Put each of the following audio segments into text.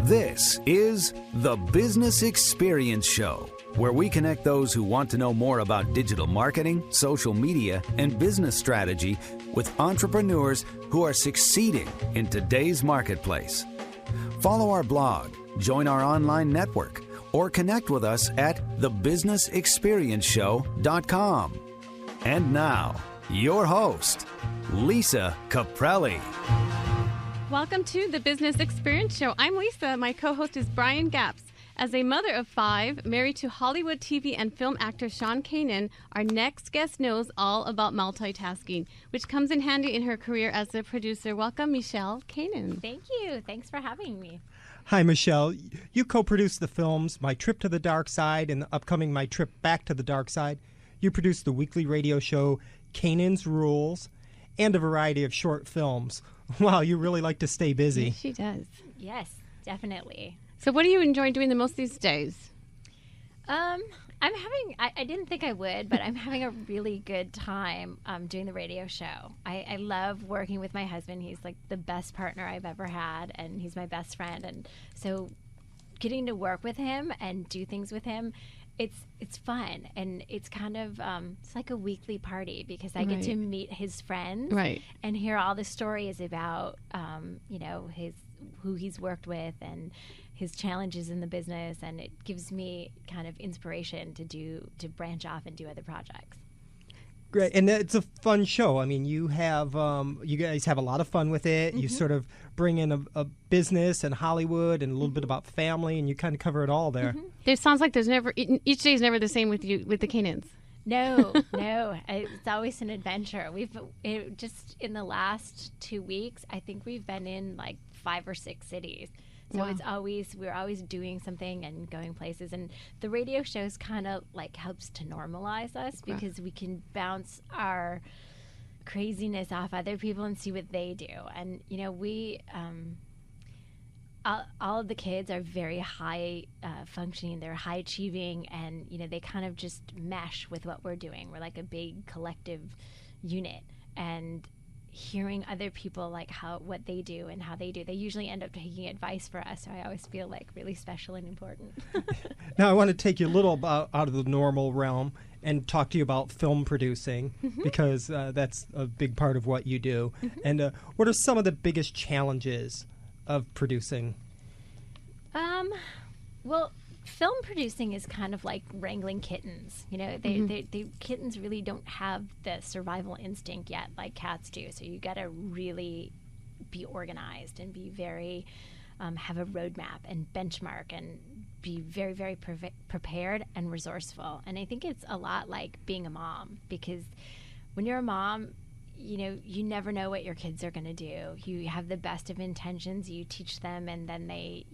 This is The Business Experience Show, where we connect those who want to know more about digital marketing, social media, and business strategy with entrepreneurs who are succeeding in today's marketplace. Follow our blog, join our online network, or connect with us at thebusinessexperienceshow.com. And now, your host, Lisa Caprelli. Welcome to the Business Experience Show. I'm Lisa. My co-host is Brian Gapps. As a mother of 5, married to Hollywood TV and film actor Sean Kanan, our next guest knows all about multitasking, which comes in handy in her career as a producer. Welcome, Michele Kanan. Thank you. Thanks for having me. Hi, Michele. You co-produced the films My Trip to the Dark Side and the upcoming My Trip Back to the Dark Side. You produced the weekly radio show Kanan's Rules and a variety of short films. Wow, you really like to stay busy. Yes, she does. Yes, definitely. So what do you enjoy doing the most these days? I didn't think I would, but I'm having a really good time doing the radio show. I love working with my husband. He's like the best partner I've ever had, and he's my best friend. And so getting to work with him and do things with him, it's fun, and it's kind of it's like a weekly party because I get to meet his friends and hear all the stories about who he's worked with and his challenges in the business, and it gives me kind of inspiration to branch off and do other projects. Great, and it's a fun show. I mean, you guys have a lot of fun with it. Mm-hmm. You sort of bring in a business and Hollywood and a little bit about family, and you kind of cover it all there. Mm-hmm. It sounds like each day is never the same with the Kanans. No, it's always an adventure. Just in the last 2 weeks, I think we've been in like 5 or 6 cities. So we're always doing something and going places, and the radio shows kind of like helps to normalize us because we can bounce our craziness off other people and see what they do. And we all of the kids are very high functioning, they're high achieving, and they kind of just mesh with what we're doing. We're like a big collective unit, and hearing other people like what they do and how they do, they usually end up taking advice for us, so I always feel like really special and important. Now I want to take you a little out of the normal realm and talk to you about film producing, because that's a big part of what you do. And what are some of the biggest challenges of producing? Well, film producing is kind of like wrangling kittens. They kittens really don't have the survival instinct yet like cats do. So you got to really be organized and be very have a roadmap and benchmark and be very, very prepared and resourceful. And I think it's a lot like being a mom, because when you're a mom, you never know what your kids are going to do. You have the best of intentions. You teach them, and then they,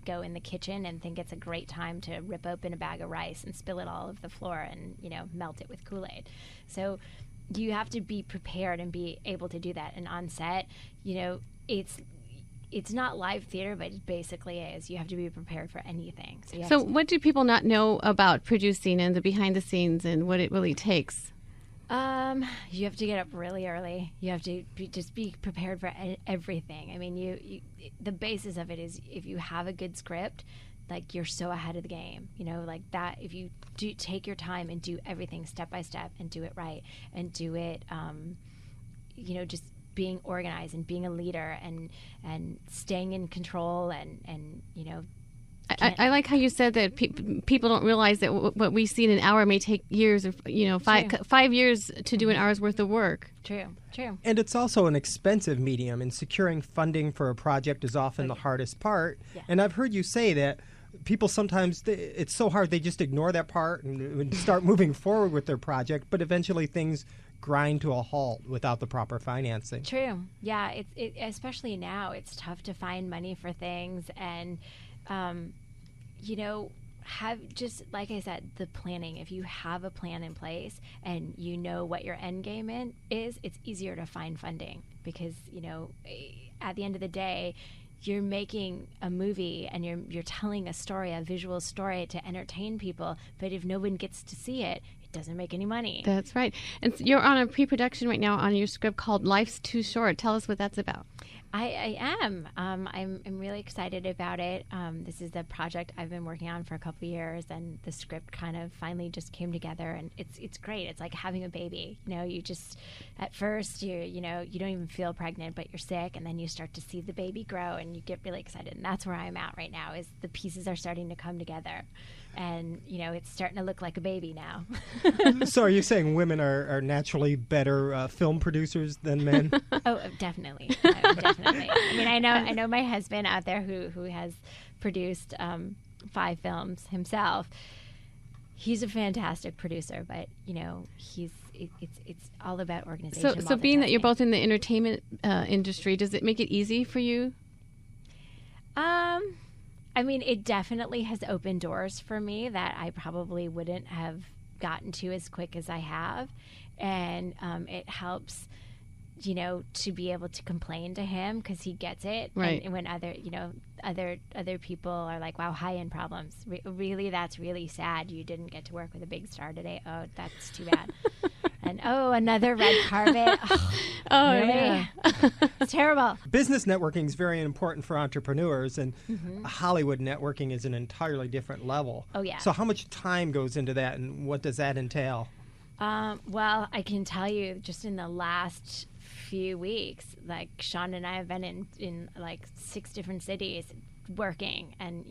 go in the kitchen and think it's a great time to rip open a bag of rice and spill it all over the floor and, melt it with Kool-Aid. So you have to be prepared and be able to do that. And on set, it's not live theater, but it basically is. You have to be prepared for anything. So what do people not know about producing and the behind the scenes and what it really takes? You have to get up really early. You have to be prepared for everything. I mean, the basis of it is if you have a good script, like you're so ahead of the game, like that. If you do take your time and do everything step by step and do it right and do it, just being organized and being a leader and staying in control and I like how you said that people don't realize that what we see in an hour may take years, or 5 years to do an hour's worth of work. True. And it's also an expensive medium, and securing funding for a project is often the hardest part. Yeah. And I've heard you say that people sometimes, it's so hard they just ignore that part and start moving forward with their project, but eventually things grind to a halt without the proper financing. True. Yeah, it especially now, it's tough to find money for things, and have, just like I said, the planning. If you have a plan in place and you know what your end game is, it's easier to find funding, because at the end of the day, you're making a movie and you're telling a story, a visual story to entertain people, but if no one gets to see it, it doesn't make any money. That's right. And you're on a pre-production right now on your script called Life's Too Short. Tell us what that's about. I am. I'm really excited about it. This is a project I've been working on for a couple of years, and the script kind of finally just came together, and it's great. It's like having a baby. You just at first you don't even feel pregnant, but you're sick, and then you start to see the baby grow, and you get really excited. And that's where I'm at right now. Is the pieces are starting to come together, and it's starting to look like a baby now. So, are you saying women are naturally better film producers than men? Oh, definitely. Definitely. I mean, I know my husband out there who has produced 5 films himself. He's a fantastic producer, but it's all about organization. So being that you're both in the entertainment industry, does it make it easy for you? I mean, it definitely has opened doors for me that I probably wouldn't have gotten to as quick as I have, and it helps. To be able to complain to him because he gets it. Right. And when other people are like, wow, high-end problems. Really, that's really sad. You didn't get to work with a big star today. Oh, that's too bad. And, another red carpet. Oh, really? Yeah. It's terrible. Business networking is very important for entrepreneurs, and Hollywood networking is an entirely different level. Oh, yeah. So how much time goes into that, and what does that entail? Well, I can tell you just in the last few weeks, like Sean and I have been in like 6 different cities working, and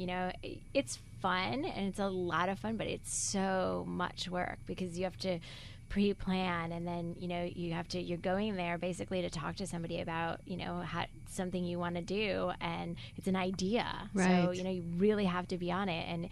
it's fun and it's a lot of fun, but it's so much work because you have to pre-plan, and then you're going there basically to talk to somebody about something you want to do, and it's an idea. Right. So you really have to be on it, and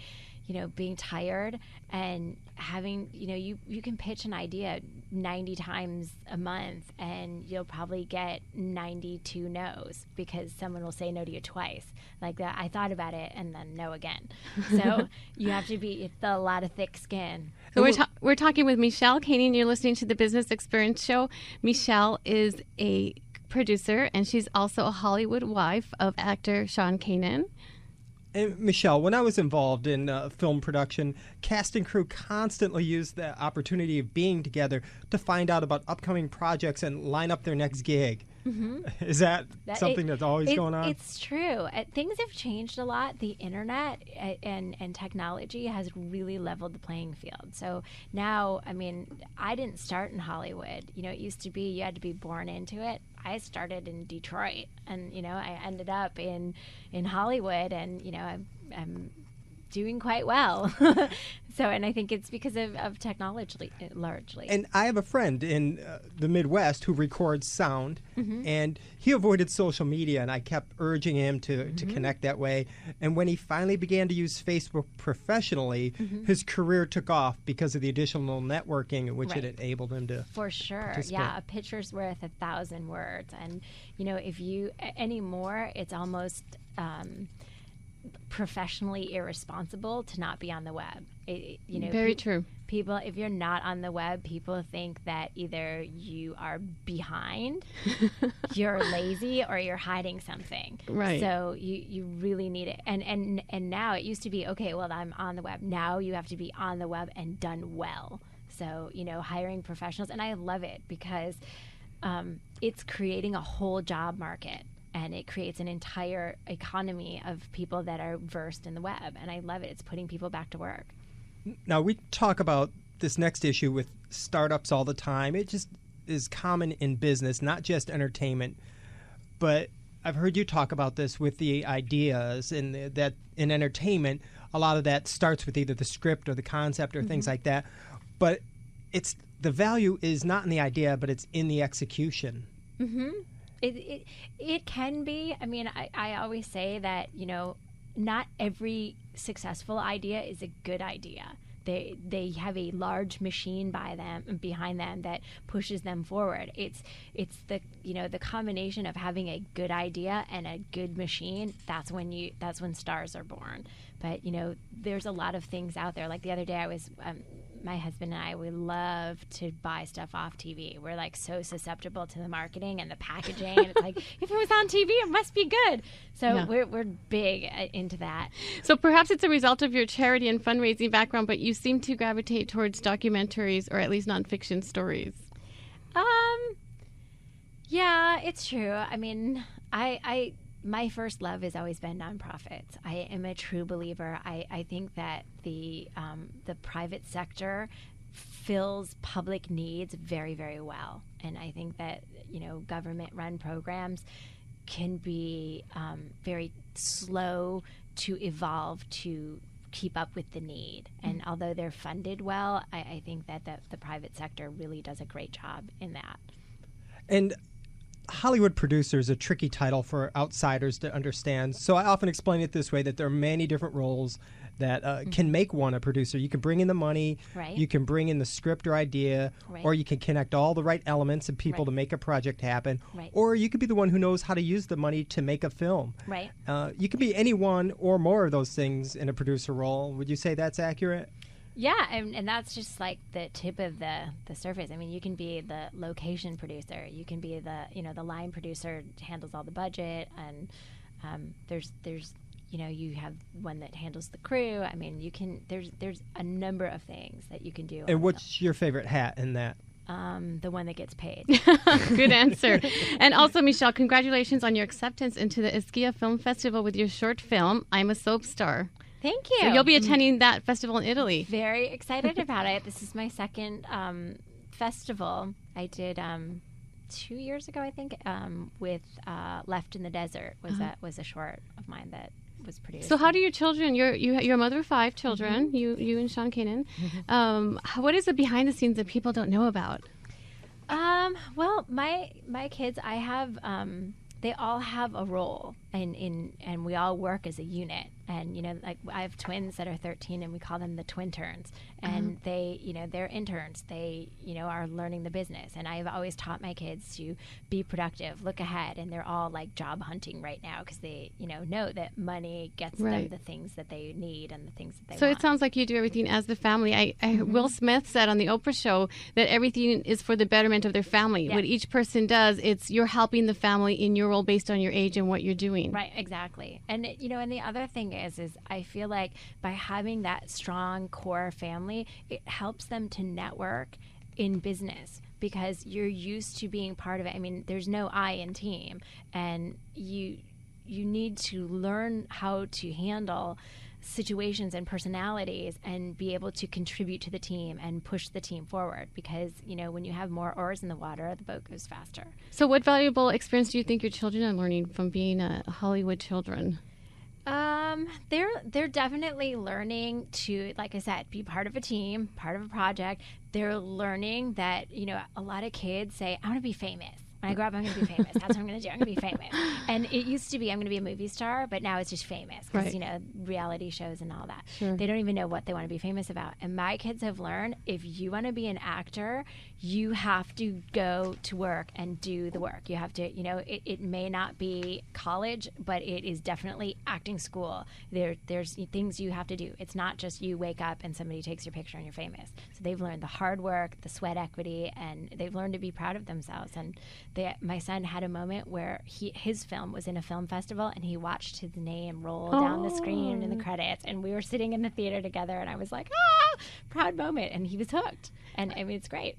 being tired and having, you can pitch an idea 90 times a month and you'll probably get 92 no's because someone will say no to you twice. Like that, I thought about it and then no again. So you have to it's a lot of thick skin. So we're talking with Michele Kanan. You're listening to the Business Experience Show. Michele is a producer, and she's also a Hollywood wife of actor Sean Kanan. And Michele, when I was involved in film production, cast and crew constantly used the opportunity of being together to find out about upcoming projects and line up their next gig. Mm-hmm. Is that something that's always going on? It's true. Things have changed a lot. The internet and technology has really leveled the playing field. So now, I mean, I didn't start in Hollywood. It used to be you had to be born into it. I started in Detroit, and I ended up in Hollywood, and I'm doing quite well. And I think it's because of technology largely. And I have a friend in the Midwest who records sound, and he avoided social media, and I kept urging him to connect that way. And when he finally began to use Facebook professionally, his career took off because of the additional networking, which it enabled him to. For sure. Participate. Yeah, a picture's worth 1,000 words. And, if you anymore, it's almost professionally irresponsible to not be on the web. Very true. People, if you're not on the web, people think that either you are behind, you're lazy, or you're hiding something. Right. So you really need it. And now it used to be, okay, well, I'm on the web. Now you have to be on the web and done well. So, hiring professionals. And I love it because it's creating a whole job market. And it creates an entire economy of people that are versed in the web. And I love it. It's putting people back to work. Now, we talk about this next issue with startups all the time. It just is common in business, not just entertainment. But I've heard you talk about this with the ideas, and that in entertainment, a lot of that starts with either the script or the concept or things like that. But the value is not in the idea, but it's in the execution. Mm-hmm. It can be. I mean, I always say that, not every successful idea is a good idea. They have a large machine behind them that pushes them forward. It's the the combination of having a good idea and a good machine. That's when stars are born. But there's a lot of things out there. Like the other day, I was my husband and I, we love to buy stuff off TV. We're like so susceptible to the marketing and the packaging, and it's like, if it was on TV, it must be good. So we're big into that. So perhaps it's a result of your charity and fundraising background, but you seem to gravitate towards documentaries or at least nonfiction stories. Yeah, it's true. I mean, my first love has always been nonprofits. I am a true believer. I think that the private sector fills public needs very, very well. And I think that, government-run programs can be very slow to evolve to keep up with the need. And although they're funded well, I think that the private sector really does a great job in that. And Hollywood producer is a tricky title for outsiders to understand. So I often explain it this way, that there are many different roles that can make one a producer. You can bring in the money, right. You can bring in the script or idea, right. Or you can connect all the right elements and people right. to make a project happen, right. Or you could be the one who knows how to use the money to make a film. Right. You could be any one or more of those things in a producer role. Would you say that's accurate? Yeah, and that's just like the tip of the surface. I mean, you can be the location producer, you can be the line producer, handles all the budget, and there's you have one that handles the crew. I mean, there's a number of things that you can do. And what's your favorite hat in that? The one that gets paid. Good answer. And also, Michele, congratulations on your acceptance into the Ischia Film Festival with your short film, I'm a Soap Star. Thank you. So you'll be attending that festival in Italy. Very excited about it. This is my second festival. I did 2 years ago, I think, with Left in the Desert was a short of mine that was produced. So how do your children? You're a mother of 5 children. Mm-hmm. You and Sean Kanan. What is the behind the scenes that people don't know about? Well, my kids, I have. They all have a role, and we all work as a unit. And like I have twins that are 13, and we call them the twin turns. And they, they're interns. They, are learning the business. And I've always taught my kids to be productive, look ahead. And they're all like job hunting right now because they, know that money gets them the things that they need and the things that they want. So it sounds like you do everything as the family. Will Smith said on the Oprah show that everything is for the betterment of their family. Yeah. What each person does, you're helping the family in your role based on your age and what you're doing. Right, exactly. And and the other thing is I feel like by having that strong core family, it helps them to network in business because you're used to being part of it. I mean, there's no I in team, and you need to learn how to handle situations and personalities and be able to contribute to the team and push the team forward because, when you have more oars in the water, the boat goes faster. So what valuable experience do you think your children are learning from being Hollywood children? They're definitely learning to, like I said, be part of a team, part of a project. They're learning that, a lot of kids say, I want to be famous. When I grow up, I'm going to be famous. That's what I'm going to do. I'm going to be famous. And it used to be, I'm going to be a movie star, but now it's just famous because, reality shows and all that. Sure. They don't even know what they want to be famous about. And my kids have learned if you want to be an actor, you have to go to work and do the work. You have to, it may not be college, but it is definitely acting school. There's things you have to do. It's not just you wake up and somebody takes your picture and you're famous. So they've learned the hard work, the sweat equity, and they've learned to be proud of themselves. And my son had a moment where his film was in a film festival and he watched his name roll down the screen in the credits, and we were sitting in the theater together and I was like, proud moment, and he was hooked. And I mean, it's great.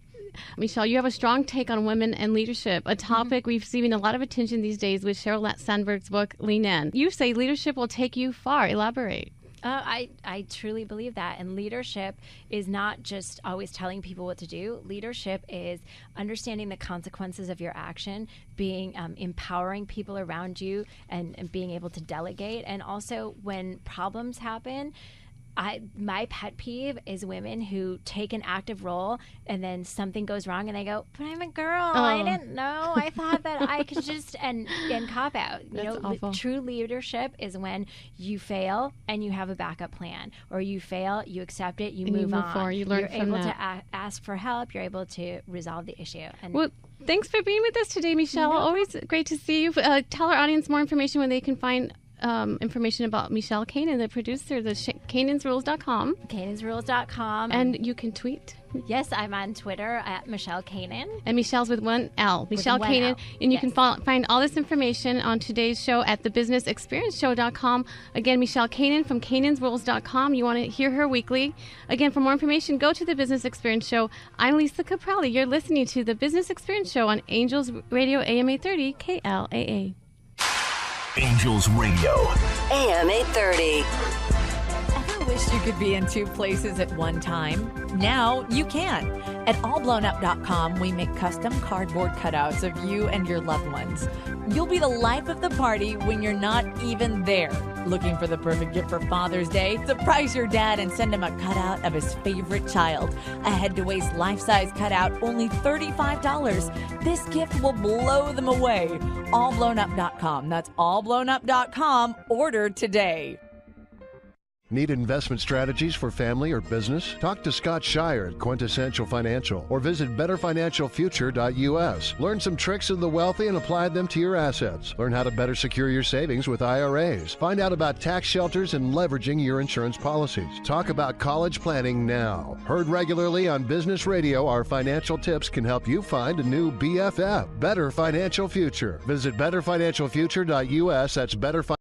Michele, you have a strong take on women and leadership, a topic we've seen a lot of attention these days with Sheryl Sandberg's book, Lean In. You say leadership will take you far. Elaborate. I truly believe that. And leadership is not just always telling people what to do. Leadership is understanding the consequences of your action, being empowering people around you, and being able to delegate. And also when problems happen, my pet peeve is women who take an active role and then something goes wrong and they go, but I'm a girl. I didn't know. I thought that I could just and cop out. Awful. True leadership is when you fail and you have a backup plan, or you fail, you accept it, you move on. Forward. You learn You're from able that. to ask for help. You're able to resolve the issue. And Well, thanks for being with us today, Michele. Always great to see you. Tell our audience more information when they can find information about Michele Kanan, the producer, the canansrules.com. Canansrules.com. And you can tweet. Yes, I'm on Twitter at Michele Kanan. And Michelle's with one L. Michele Kanan. And you can find all this information on today's show at thebusinessexperienceshow.com. Again, Michele Kanan from canansrules.com. You want to hear her weekly. Again, for more information, go to The Business Experience Show. I'm Lisa Caprelli. You're listening to The Business Experience Show on Angels Radio AM 830 KLAA. Angels Radio. AM 830. Ever wish you could be in two places at one time? Now you can. At allblownup.com, we make custom cardboard cutouts of you and your loved ones. You'll be the life of the party when you're not even there. Looking for the perfect gift for Father's Day? Surprise your dad and send him a cutout of his favorite child. A head-to-waist life-size cutout, only $35. This gift will blow them away. Allblownup.com. That's allblownup.com. Order today. Need investment strategies for family or business? Talk to Scott Shire at Quintessential Financial or visit betterfinancialfuture.us. Learn some tricks of the wealthy and apply them to your assets. Learn how to better secure your savings with IRAs. Find out about tax shelters and leveraging your insurance policies. Talk about college planning now. Heard regularly on Business Radio, our financial tips can help you find a new BFF. Better Financial Future. Visit betterfinancialfuture.us. That's better.